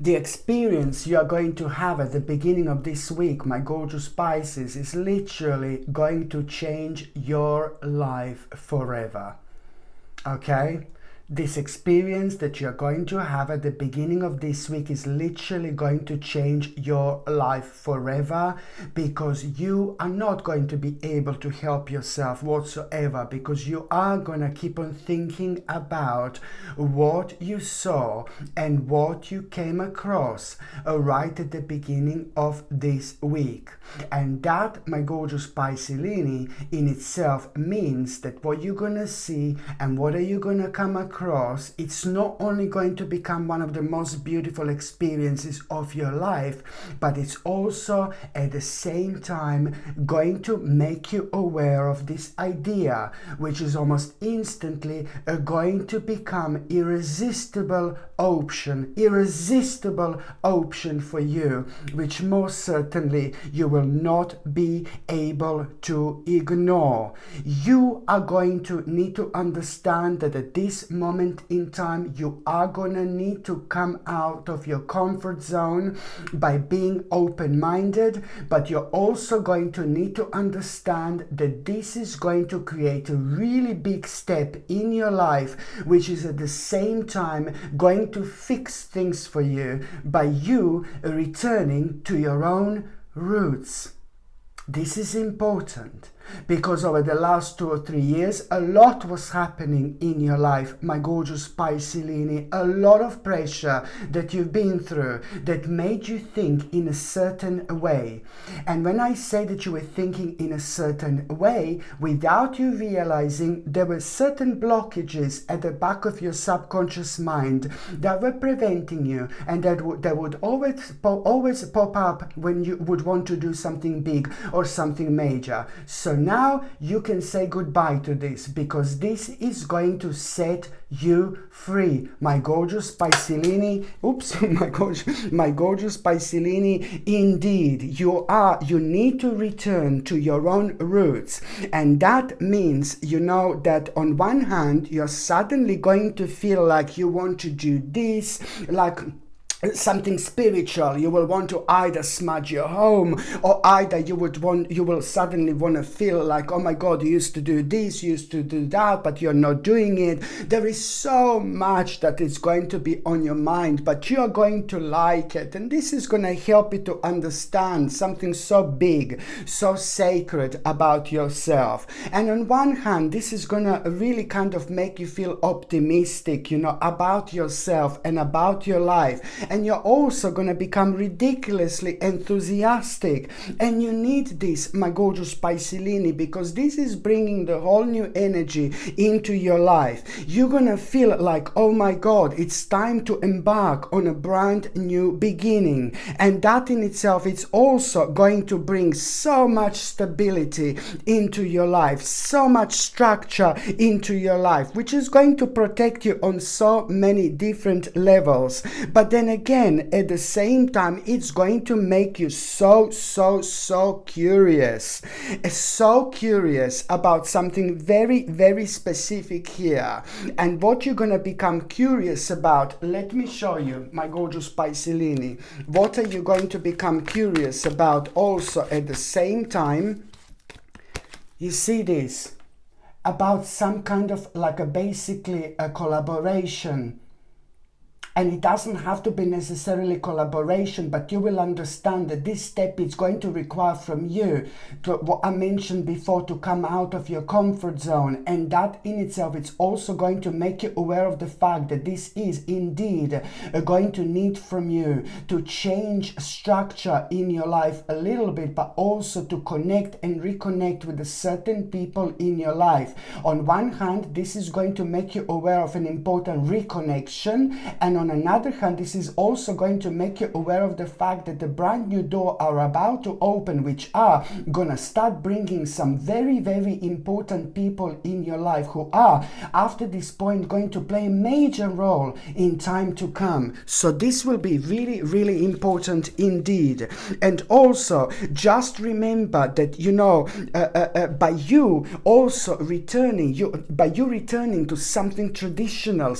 The experience you are going to have at the beginning of this week, my gorgeous Pisces, is literally going to change your life forever. Okay? This experience that you're going to have at the beginning of this week is literally going to change your life forever, because you are not going to be able to help yourself whatsoever, because you are going to keep on thinking about what you saw and what you came across right at the beginning of this week. And that, my gorgeous Piscelini, in itself means that what you're going to see and what are you going to come across, it's not only going to become one of the most beautiful experiences of your life, but it's also at the same time going to make you aware of this idea, which is almost instantly going to become irresistible option for you, which most certainly you will not be able to ignore. You are going to need to understand that at this moment in time, you are going to need to come out of your comfort zone by being open-minded, but you're also going to need to understand that this is going to create a really big step in your life, which is at the same time going to fix things for you by you returning to your own roots. This is important because over the last 2 or 3 years, a lot was happening in your life, my gorgeous Piscelini. A lot of pressure that you've been through that made you think in a certain way. And when I say that you were thinking in a certain way, without you realizing, there were certain blockages at the back of your subconscious mind that were preventing you, and that would always pop up when you would want to do something big or something major. So now you can say goodbye to this, because this is going to set you free, my gorgeous Piscelini. My gorgeous Piscelini. Indeed, you need to return to your own roots, and that means, that on one hand you're suddenly going to feel like you want to do this, like something spiritual. You will want to either smudge your home, or either you will suddenly want to feel like, oh my God, you used to do this, you used to do that, but you're not doing it. There is so much that is going to be on your mind, but you are going to like it, and this is going to help you to understand something so big, so sacred about yourself. And on one hand, this is going to really kind of make you feel optimistic, about yourself and about your life. And you're also going to become ridiculously enthusiastic. And you need this, my gorgeous Piscelini, because this is bringing the whole new energy into your life. You're going to feel like, oh my God, it's time to embark on a brand new beginning. And that in itself, it's also going to bring so much stability into your life, so much structure into your life, which is going to protect you on so many different levels. But then again, at the same time, it's going to make you so curious. So curious about something very, very specific here. And what you're going to become curious about, let me show you, my gorgeous Piscelini. What are you going to become curious about also at the same time? You see this? About some kind of basically a collaboration. And it doesn't have to be necessarily collaboration, but you will understand that this step is going to require from you, to what I mentioned before, to come out of your comfort zone. And that in itself, it's also going to make you aware of the fact that this is indeed going to need from you to change structure in your life a little bit, but also to connect and reconnect with the certain people in your life. On one hand, this is going to make you aware of an important reconnection, and on another hand, this is also going to make you aware of the fact that the brand new door are about to open, which are gonna start bringing some very, very important people in your life who are, after this point, going to play a major role in time to come. So this will be really, really important indeed. And also, just remember that, by you also returning, by you returning to something traditional,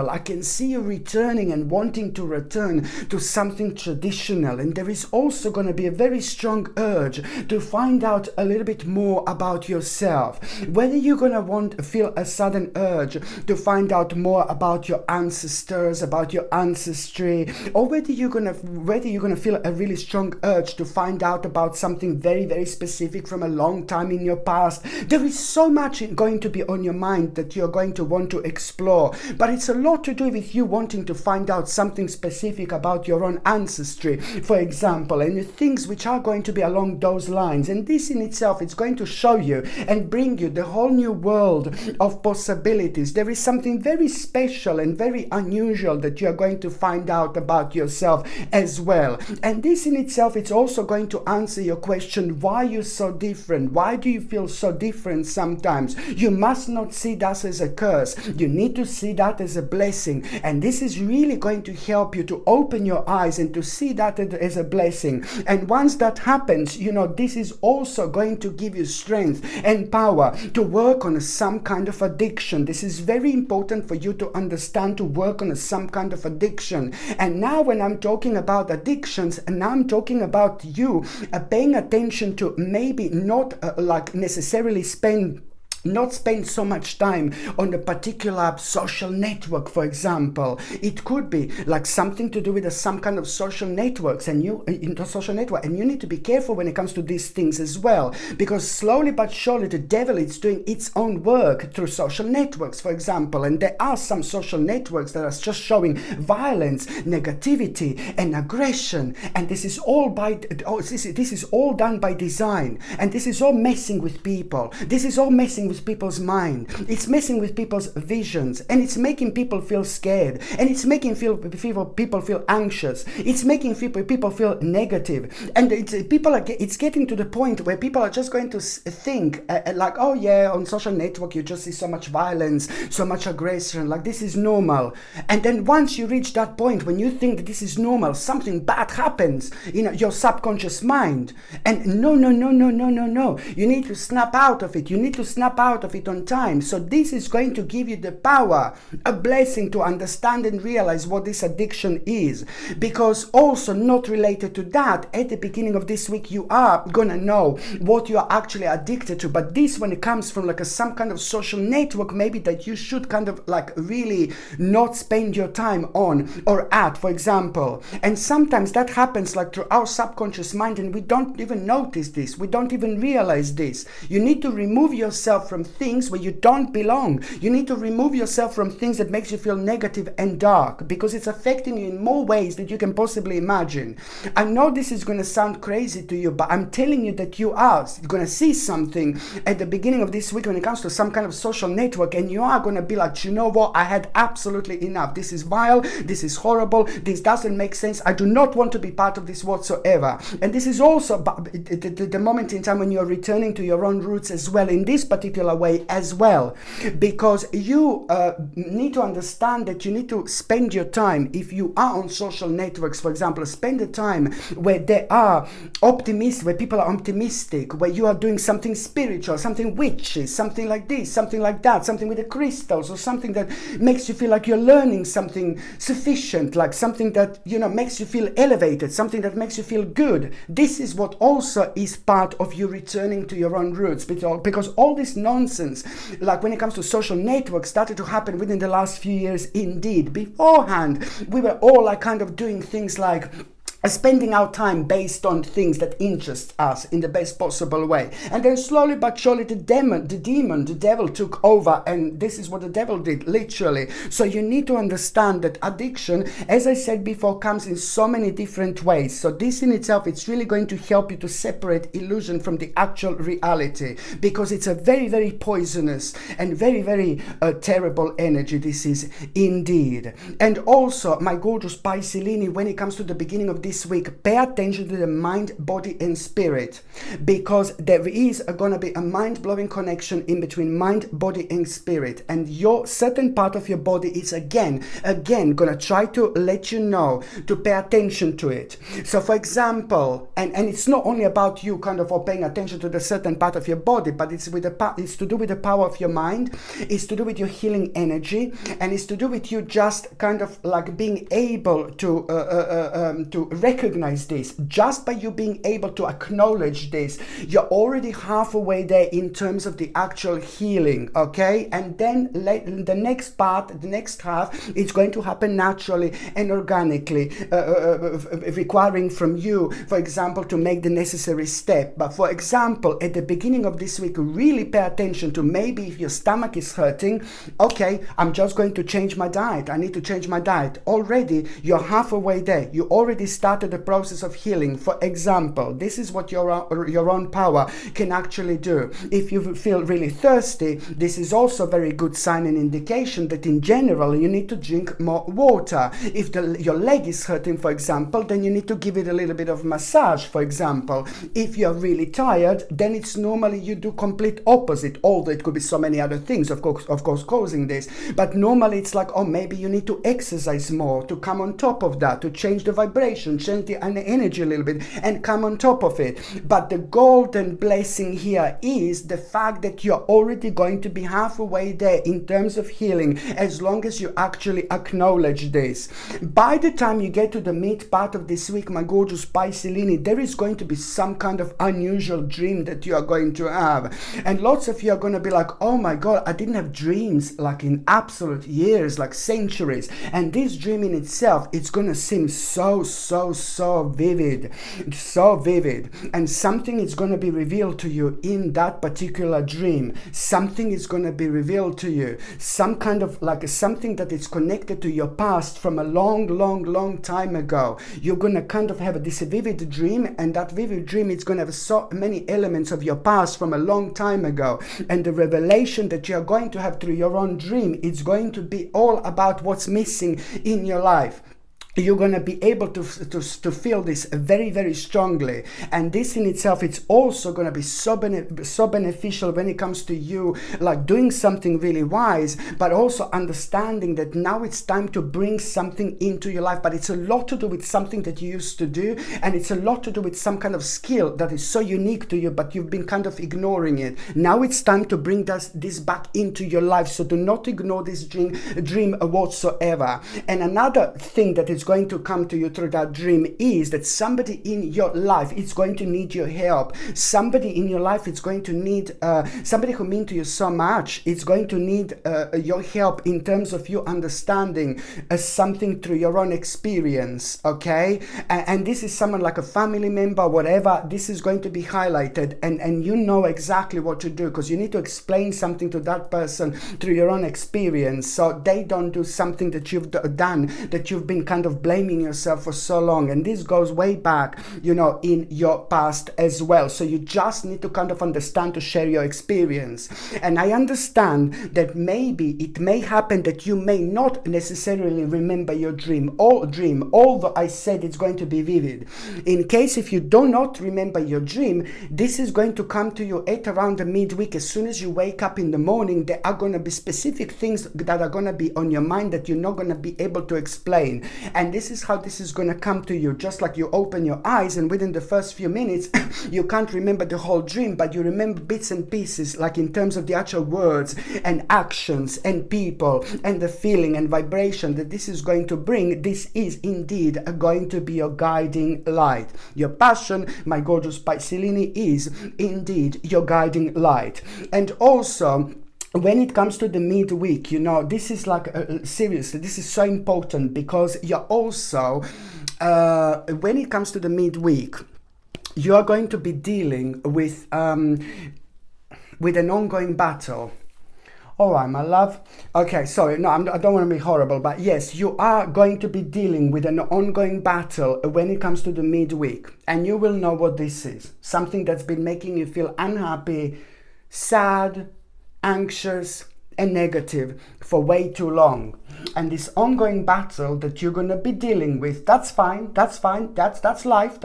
I can can see you returning and wanting to return to something traditional. And there is also going to be a very strong urge to find out a little bit more about yourself. Whether you're going to feel a sudden urge to find out more about your ancestors, about your ancestry, or whether you're going to feel a really strong urge to find out about something very, very specific from a long time in your past. There is so much going to be on your mind that you're going to want to explore, but it's a lot to do with you wanting to find out something specific about your own ancestry, for example, and the things which are going to be along those lines. And this in itself is going to show you and bring you the whole new world of possibilities. There is something very special and very unusual that you're going to find out about yourself as well. And this in itself, it's also going to answer your question, why you're so different? Why do you feel so different sometimes? You must not see that as a curse. You need to see that as a blessing. And this is really going to help you to open your eyes and to see that as a blessing. And once that happens, this is also going to give you strength and power to work on some kind of addiction. This is very important for you to understand, to work on some kind of addiction. And now when I'm talking about addictions, and now I'm talking about you paying attention to maybe not necessarily not spend so much time on a particular social network, for example. It could be like something to do with some kind of social networks, and you need to be careful when it comes to these things as well, because slowly but surely the devil is doing its own work through social networks, for example. And there are some social networks that are just showing violence, negativity, and aggression, and this is all done by design, and this is all messing with people. This is all messing with people's mind. It's messing with people's visions, and it's making people feel scared, and it's making people feel anxious. It's making people feel negative, and it's getting to the point where people are just going to think oh yeah, on social network you just see so much violence, so much aggression, like this is normal. And then once you reach that point when you think that this is normal, something bad happens in your subconscious mind, and no, you need to snap out of it. You need to snap out of it on time. So this is going to give you the power, a blessing, to understand and realize what this addiction is. Because also not related to that, at the beginning of this week you are gonna know what you are actually addicted to. But this, when it comes from some kind of social network, maybe that you should kind of really not spend your time on or at, for example. And sometimes that happens through our subconscious mind, and we don't even notice this. We don't even realize this. You need to remove yourself from things where you don't belong. You need to remove yourself from things that makes you feel negative and dark, because it's affecting you in more ways than you can possibly imagine. I know this is going to sound crazy to you, but I'm telling you that you are going to see something at the beginning of this week when it comes to some kind of social network, and you are going to be like, you know what, I had absolutely enough. This is vile, this is horrible, this doesn't make sense, I do not want to be part of this whatsoever. And this is also the moment in time when you're returning to your own roots as well, in this particular way as well, because you need to understand that you need to spend your time, if you are on social networks, for example, spend the time where they are optimists, where people are optimistic, where you are doing something spiritual, something witchy, something like this, something like that, something with the crystals, or something that makes you feel like you're learning something sufficient, like something that makes you feel elevated, something that makes you feel good. This is what also is part of you returning to your own roots, because all this nonsense, when it comes to social networks, started to happen within the last few years indeed. Beforehand, we were all kind of doing things like spending our time based on things that interest us in the best possible way. And then slowly but surely the devil took over, and this is what the devil did, literally. So you need to understand that addiction, as I said before, comes in so many different ways. So this in itself, it's really going to help you to separate illusion from the actual reality, because it's a very, very poisonous and very, very terrible energy, this is indeed. And also, my gorgeous Pisces, when it comes to the beginning of this week, pay attention to the mind, body, and spirit, because there is going to be a mind-blowing connection in between mind, body, and spirit. And your certain part of your body is again going to try to let you know to pay attention to it. So for example, and it's not only about you kind of paying attention to the certain part of your body, but it's to do with the power of your mind, it's to do with your healing energy, and it's to do with you just kind of like being able to recognize this. Just by you being able to acknowledge this, you're already halfway there in terms of the actual healing, okay? And then the next part, the next half, is going to happen naturally and organically, requiring from you, for example, to make the necessary step. But for example, at the beginning of this week, really pay attention to maybe if your stomach is hurting, okay, I'm just going to change my diet. I need to change my diet. Already, you're halfway there. You already started the process of healing. For example, this is what your own power can actually do. If you feel really thirsty, this is also a very good sign and indication that in general you need to drink more water. If your leg is hurting, for example, then you need to give it a little bit of massage, for example. If you're really tired, then it's normally you do complete opposite, although it could be so many other things, of course, causing this. But normally it's like, oh, maybe you need to exercise more to come on top of that, to change the vibration, change the energy a little bit, and come on top of it. But the golden blessing here is the fact that you're already going to be halfway there in terms of healing, as long as you actually acknowledge this. By the time you get to the mid part of this week, my gorgeous Pisces, there is going to be some kind of unusual dream that you are going to have. And lots of you are going to be like, oh my God, I didn't have dreams like in absolute years, like centuries. And this dream in itself, it's going to seem so vivid, so vivid. And something is going to be revealed to you in that particular dream. Something is going to be revealed to you. Some kind of like something that is connected to your past from a long time ago. You're going to kind of have this vivid dream, and that vivid dream is going to have so many elements of your past from a long time ago. And the revelation that you're going to have through your own dream, it's going to be all about what's missing in your life. You're going to be able to feel this very strongly, and this in itself, it's also going to be so beneficial when it comes to you like doing something really wise, but also understanding that now it's time to bring something into your life. But it's a lot to do with something that you used to do, and it's a lot to do with some kind of skill that is so unique to you, but you've been kind of ignoring it. Now it's time to bring this back into your life, so do not ignore this dream whatsoever. And another thing that is going to come to you through that dream is that somebody in your life is going to need your help. Somebody in your life is going to need somebody who means to you so much. It's going to need your help in terms of you understanding something through your own experience, okay? And this is someone like a family member, whatever. This is going to be highlighted, and you know exactly what to do, because you need to explain something to that person through your own experience, so they don't do something that you've done, that you've been kind of blaming yourself for so long. And this goes way back, you know, in your past as well. So you just need to kind of understand to share your experience. And I understand that maybe it may happen that you may not necessarily remember your dream, although I said it's going to be vivid. In case if you do not remember your dream, this is going to come to you at around the midweek. As soon as you wake up in the morning, there are going to be specific things that are going to be on your mind that you're not going to be able to explain. And this is how this is going to come to you. Just like you open your eyes and within the first few minutes, you can't remember the whole dream, but you remember bits and pieces, like in terms of the actual words and actions and people and the feeling and vibration that this is going to bring. This is indeed going to be your guiding light. Your passion, my gorgeous Pisces, is indeed your guiding light. And also, when it comes to the midweek, you know, this is like, seriously, this is so important, because you're also, when it comes to the midweek, you are going to be dealing with an ongoing battle. All right, my love. Okay, sorry. No, I don't want to be horrible, but yes, you are going to be dealing with an ongoing battle when it comes to the midweek. And you will know what this is. Something that's been making you feel unhappy, sad, anxious, and negative for way too long. And this ongoing battle that you're going to be dealing with, that's fine, that's life,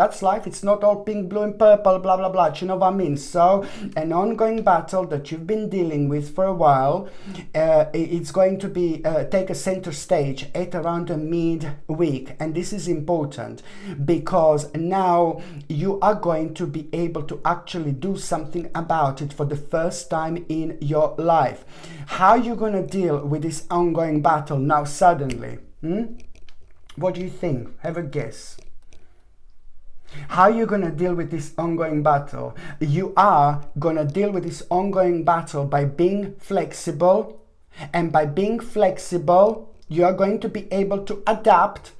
it's not all pink, blue and purple, blah blah blah, you know what I mean? So an ongoing battle that you've been dealing with for a while, it's going to be take a center stage at around the mid-week. And this is important because now you are going to be able to actually do something about it for the first time in your life. How are you going to deal with this ongoing battle now suddenly? What do you think? Have a guess. How are you going to deal with this ongoing battle? You are going to deal with this ongoing battle by being flexible. And by being flexible, you are going to be able to adapt.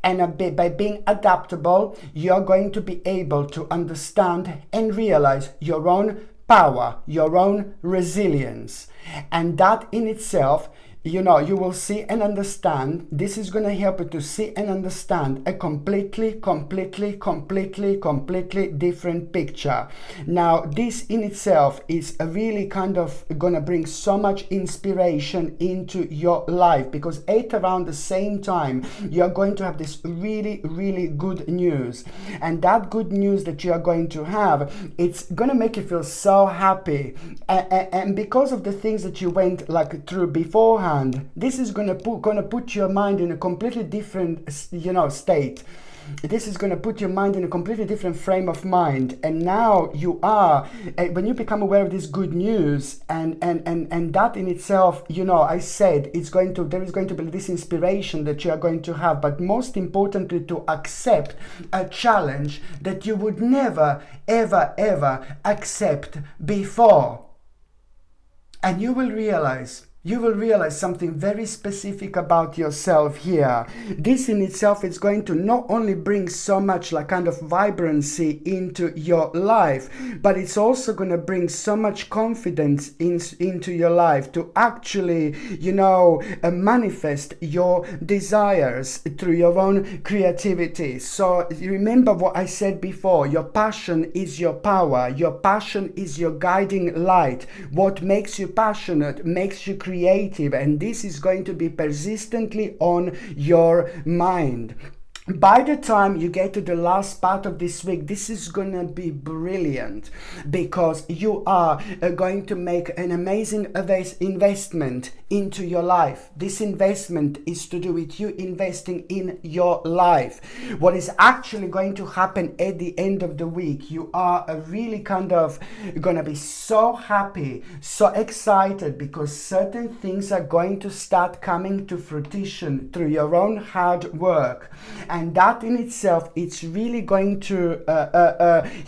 And by being adaptable, you are going to be able to understand and realize your own power, your own resilience. And that in itself, you know, you will see and understand. This is going to help you to see and understand a completely different picture. Now, this in itself is a really kind of going to bring so much inspiration into your life, because at around the same time, you're going to have this really good news. And that good news that you are going to have, it's going to make you feel so happy. And because of the things that you went like through beforehand, this is going to put your mind in a completely different, you know, state. This is going to put your mind in a completely different frame of mind. And now you are, when you become aware of this good news, and that in itself, you know, I said there is going to be this inspiration that you are going to have, but most importantly, to accept a challenge that you would never ever accept before. And you will realize something very specific about yourself here. This in itself is going to not only bring so much like kind of vibrancy into your life, but it's also going to bring so much confidence into your life to actually, you know, manifest your desires through your own creativity. So remember what I said before, your passion is your power. Your passion is your guiding light. What makes you passionate makes you creative, and this is going to be persistently on your mind. By the time you get to the last part of this week, this is going to be brilliant, because you are going to make an amazing investment into your life. This investment is to do with you investing in your life. What is actually going to happen at the end of the week, you are really kind of going to be so happy, so excited, because certain things are going to start coming to fruition through your own hard work. And that in itself, it's really going to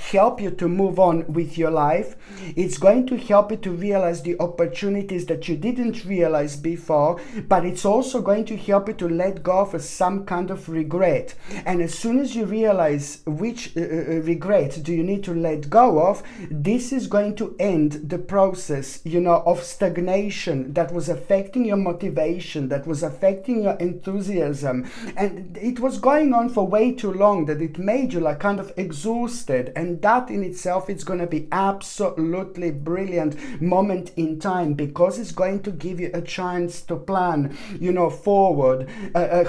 help you to move on with your life. It's going to help you to realize the opportunities that you didn't realize before, but it's also going to help you to let go of some kind of regret. And as soon as you realize which regret do you need to let go of, this is going to end the process, you know, of stagnation that was affecting your motivation, that was affecting your enthusiasm. And it was going on for way too long that it made you like kind of exhausted. And that in itself is going to be absolutely brilliant moment in time, because it's going to give you a chance to plan, you know, forward,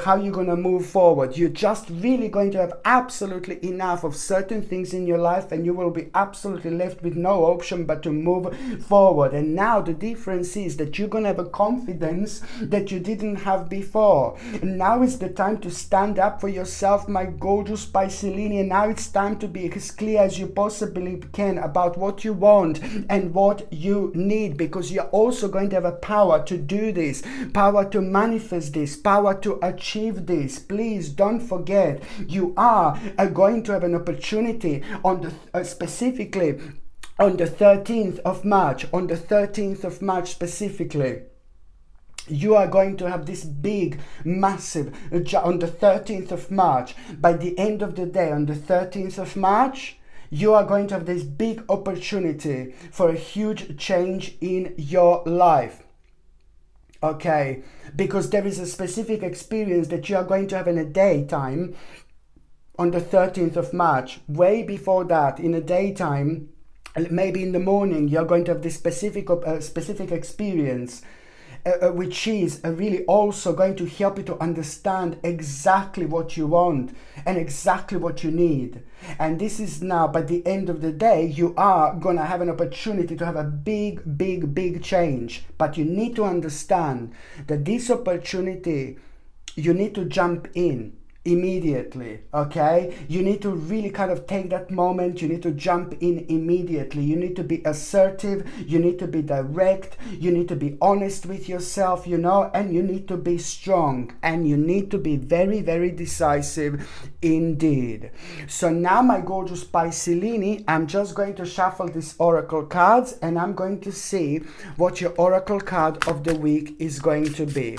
how you're going to move forward. You're just really going to have absolutely enough of certain things in your life, and you will be absolutely left with no option but to move forward. And now the difference is that you're going to have a confidence that you didn't have before. And now is the time to stand up for yourself, my gorgeous Piscean. Now it's time to be as clear as you possibly can about what you want and what you need, because you're also going to have a power to do this, power to manifest this, power to achieve this. Please don't forget, you are going to have an opportunity on the specifically on the 13th of March, specifically. You are going to have this big, massive, on the 13th of March. By the end of the day, on the 13th of March, you are going to have this big opportunity for a huge change in your life. Okay? Because there is a specific experience that you are going to have in a daytime on the 13th of March. Way before that, in a daytime, maybe in the morning, you're going to have this specific experience. which is really also going to help you to understand exactly what you want and exactly what you need. And this is now, by the end of the day, you are going to have an opportunity to have a big change. But you need to understand that this opportunity, you need to jump in immediately, okay? You need to really kind of take that moment. You need to jump in immediately. You need to be assertive. You need to be direct. You need to be honest with yourself, you know, and you need to be strong, and you need to be very decisive indeed. So now, my gorgeous Piscelini, I'm just going to shuffle these oracle cards, and I'm going to see what your oracle card of the week is going to be.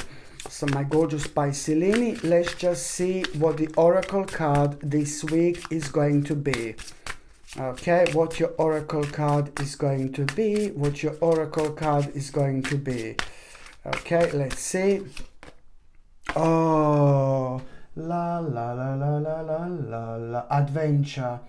So my gorgeous Piscelini, let's just see what the oracle card this week is going to be. Okay, what your oracle card is going to be, what your oracle card is going to be. Okay, let's see. Oh, la la la la la la la la. Adventure.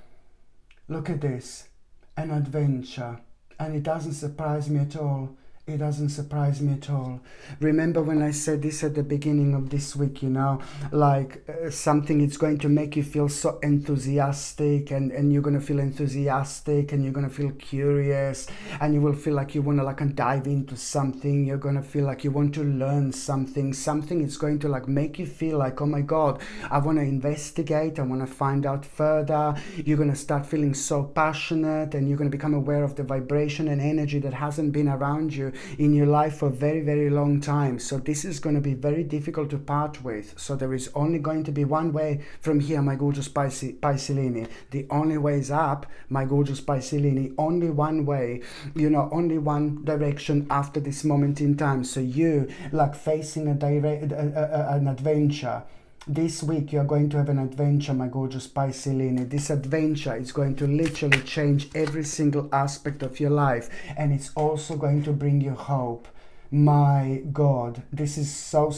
Look at this, an adventure. And it doesn't surprise me at all. It doesn't surprise me at all. Remember when I said this at the beginning of this week, you know, like something it's going to make you feel so enthusiastic, and you're going to feel enthusiastic, and you're going to feel curious, and you will feel like you want to like dive into something. You're going to feel like you want to learn something. Something is going to like make you feel like, oh my God, I want to investigate. I want to find out further. You're going to start feeling so passionate, and you're going to become aware of the vibration and energy that hasn't been around you in your life for a very long time. So this is going to be very difficult to part with. So there is only going to be one way from here, my gorgeous Piscelini. The only way is up, my gorgeous Piscelini. Only one way, you know, only one direction after this moment in time. So you like facing an adventure. This week you're going to have an adventure, my gorgeous Piscelini. This adventure is going to literally change every single aspect of your life, and it's also going to bring you hope. My God, this is so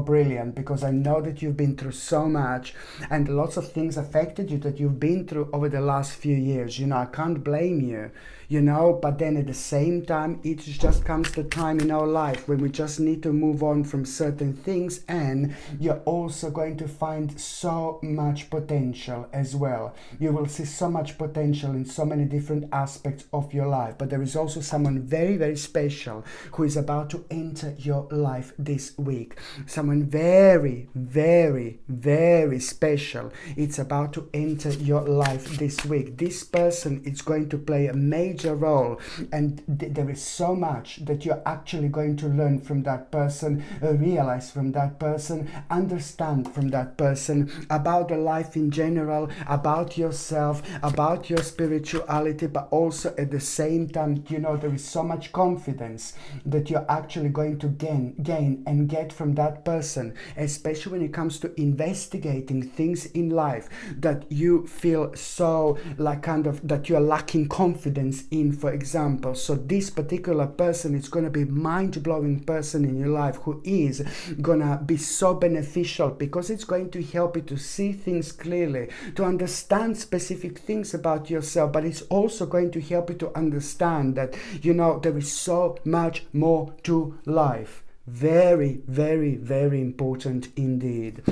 brilliant, because I know that you've been through so much, and lots of things affected you that you've been through over the last few years. You know, I can't blame you, you know, but then at the same time, it just comes the time in our life when we just need to move on from certain things, and you're also going to find so much potential as well. You will see so much potential in so many different aspects of your life, but there is also someone very special who is about to enter your life this week. Someone very special. It's about to enter your life this week. This person is going to play a major role, and there is so much that you're actually going to learn from that person, realize from that person, understand from that person about the life in general, about yourself, about your spirituality, but also at the same time, you know, there is so much confidence that you're actually going to gain and get from that person, especially when it comes to investigating things in life that you feel so like kind of that you're lacking confidence in, for example. So this particular person is going to be mind-blowing person in your life who is gonna be so beneficial, because it's going to help you to see things clearly, to understand specific things about yourself, but it's also going to help you to understand that, you know, there is so much more to life. Very important indeed.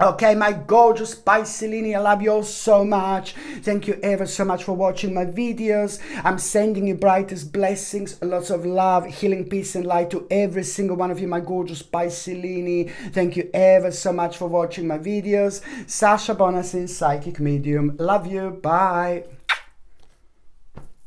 Okay, my gorgeous Piscelini, I love you all so much. Thank you ever so much for watching my videos. I'm sending you brightest blessings, lots of love, healing, peace and light to every single one of you, my gorgeous Piscelini. Thank you ever so much for watching my videos. Sasha Bonasin, Psychic Medium. Love you. Bye.